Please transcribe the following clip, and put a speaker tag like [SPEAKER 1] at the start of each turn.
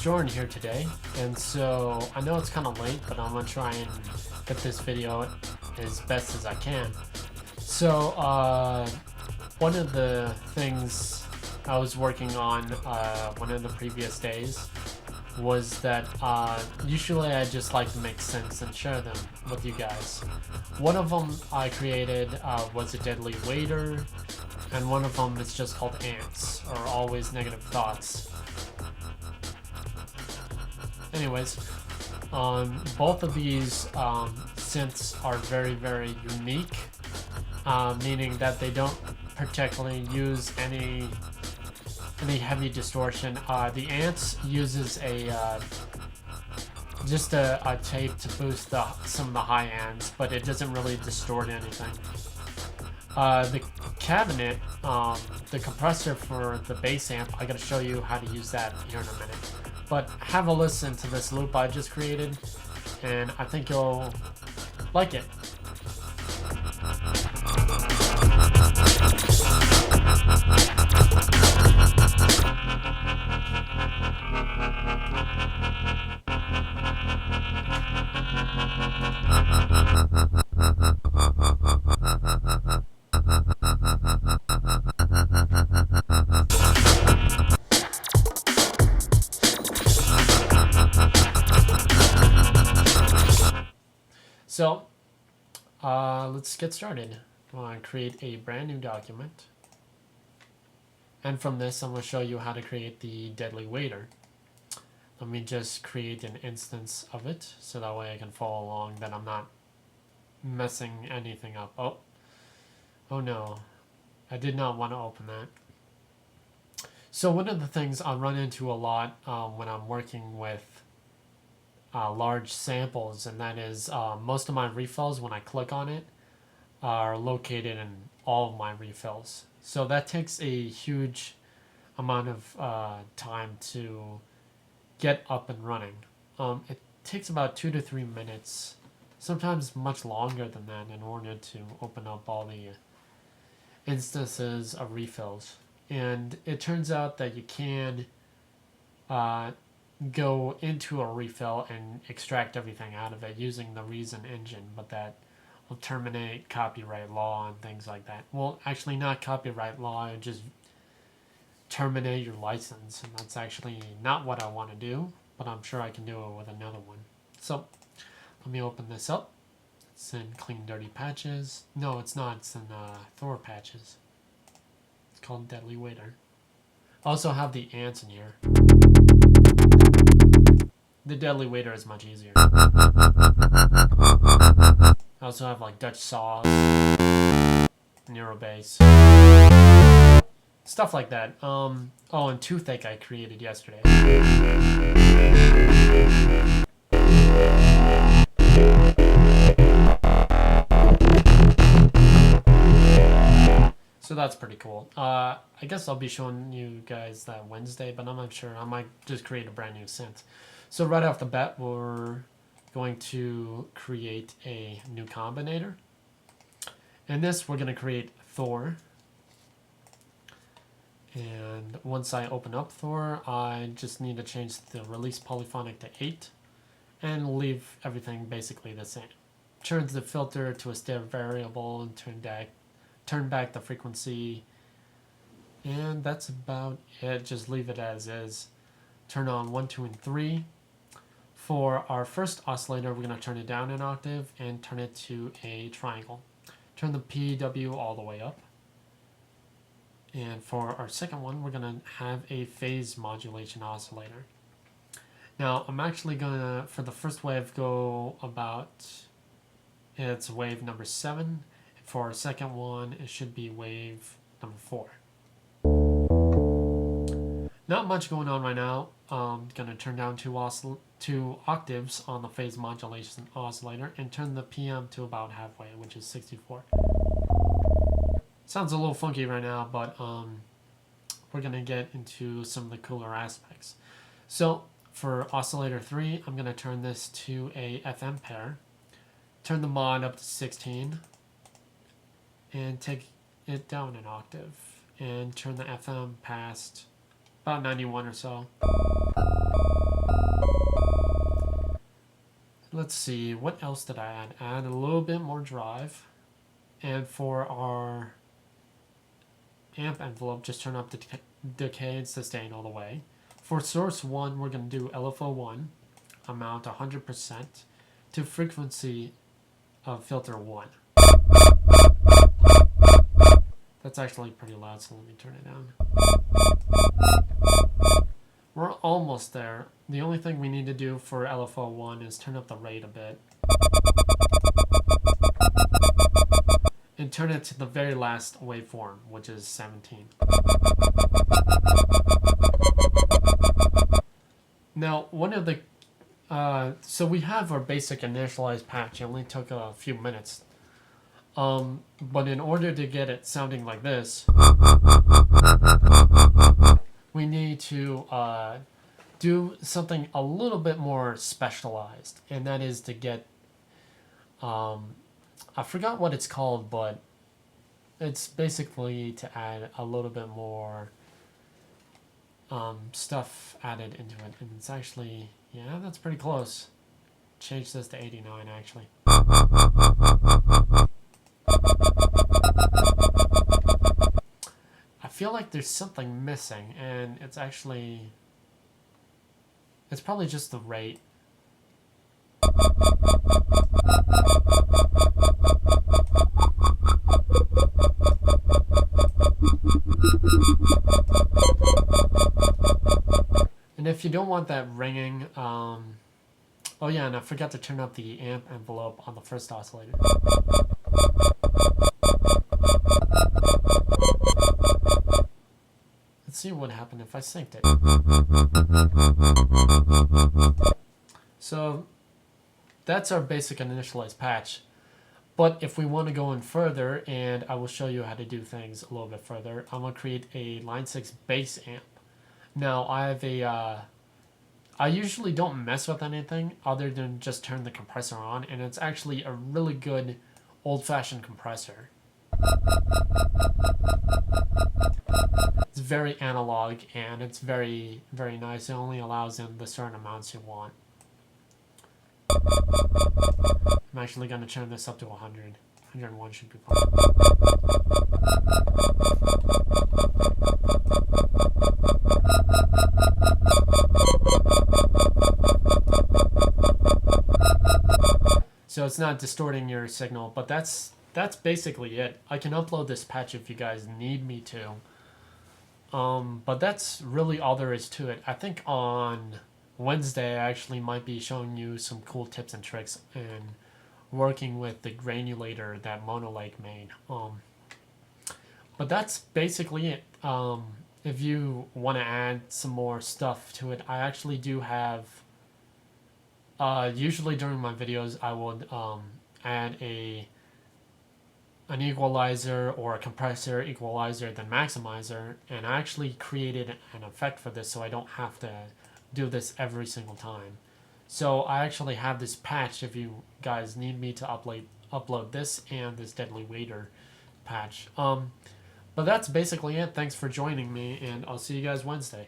[SPEAKER 1] Jordan here today, and so I know it's kind of late, but I'm gonna try and get this video as best as I can. So one of the things I was working on one of the previous days was that usually I just like to make synths and share them with you guys. One of them I created was a deadly waiter, and one of them is just called ants, or always negative thoughts. Anyways, both of these synths are very, very unique, meaning that they don't particularly use any heavy distortion. The ants uses just a tape to boost some of the high ends, but it doesn't really distort anything. The cabinet, the compressor for the bass amp, I gotta show you how to use that here in a minute. But have a listen to this loop I just created, and I think you'll like it. So, let's get started. I'm going to create a brand new document. And from this, I'm going to show you how to create the deadly waiter. Let me just create an instance of it, so that way I can follow along, that I'm not messing anything up. Oh no, I did not want to open that. So one of the things I run into a lot when I'm working with large samples, and that is most of my refills, when I click on it, are located in all of my refills. So that takes a huge amount of time to get up and running. It takes about 2 to 3 minutes, sometimes much longer than that, in order to open up all the instances of refills. And it turns out that you can go into a refill and extract everything out of it using the Reason engine, but that will terminate copyright law and things like that. Well, actually not copyright law, it just terminate your license, and that's actually not what I want to do, but I'm sure I can do it with another one. So let me open this up. It's in Clean Dirty Patches. No, it's not. It's in Thor Patches. It's called Deadly Waiter. I also have the ants in here. The Deadly Waiter is much easier. I also have like Dutch Saws, Neurobass, stuff like that. Oh, and Toothache I created yesterday. So that's pretty cool. I guess I'll be showing you guys that Wednesday, but I'm not sure. I might just create a brand new synth. So right off the bat, we're going to create a new combinator. In this, we're going to create Thor. And once I open up Thor, I just need to change the release polyphonic to 8 and leave everything basically the same. Turn the filter to a stereo variable and turn back the frequency. And that's about it. Just leave it as is. Turn on 1, 2, and 3. For our first oscillator, we're going to turn it down an octave and turn it to a triangle. Turn the PW all the way up. And for our second one, we're going to have a phase modulation oscillator. Now, I'm actually going to, for the first wave, go about, it's wave number 7. For our second one, it should be wave number 4. Not much going on right now. I'm going to turn down 2 octaves on the phase modulation oscillator and turn the PM to about halfway, which is 64. Sounds a little funky right now, but we're going to get into some of the cooler aspects. So for oscillator 3, I'm going to turn this to a FM pair, turn the mod up to 16, and take it down an octave, and turn the FM past about 91 or so. let's see, what else did I add? Add a little bit more drive. And for our amp envelope, just turn up the decay and sustain all the way. For source 1, we're going to do LFO1, amount 100%, to frequency of filter 1. That's actually pretty loud, so let me turn it down. We're almost there. The only thing we need to do for LFO1 is turn up the rate a bit. And turn it to the very last waveform, which is 17. Now, one of the... so we have our basic initialized patch. It only took a few minutes. But in order to get it sounding like this, we need to do something a little bit more specialized. And that is to get... I forgot what it's called, but it's basically to add a little bit more stuff added into it. And it's actually, yeah, that's pretty close. Change this to 89, actually. I feel like there's something missing, and it's actually... It's probably just the rate. And if you don't want that ringing, oh yeah, and I forgot to turn up the amp envelope on the first oscillator. Let's see what happened if I synced it. So that's our basic initialized patch. But if we want to go in further, and I will show you how to do things a little bit further, I'm going to create a line 6 bass amp. Now, I have a... I usually don't mess with anything other than just turn the compressor on, and it's actually a really good old-fashioned compressor. It's very analog, and it's very, very nice. It only allows in the certain amounts you want. I'm actually going to turn this up to 100. 101 should be fine. So it's not distorting your signal, but that's basically it. I can upload this patch if you guys need me to. But that's really all there is to it. I think on Wednesday I actually might be showing you some cool tips and tricks and working with the granulator that Monolake made. But that's basically it. If you want to add some more stuff to it, I actually do have... usually during my videos I would add an equalizer or a compressor, equalizer, then maximizer, and I actually created an effect for this so I don't have to do this every single time. So I actually have this patch if you guys need me to upload this and this Deadly Waiter patch. But that's basically it. Thanks for joining me, and I'll see you guys Wednesday.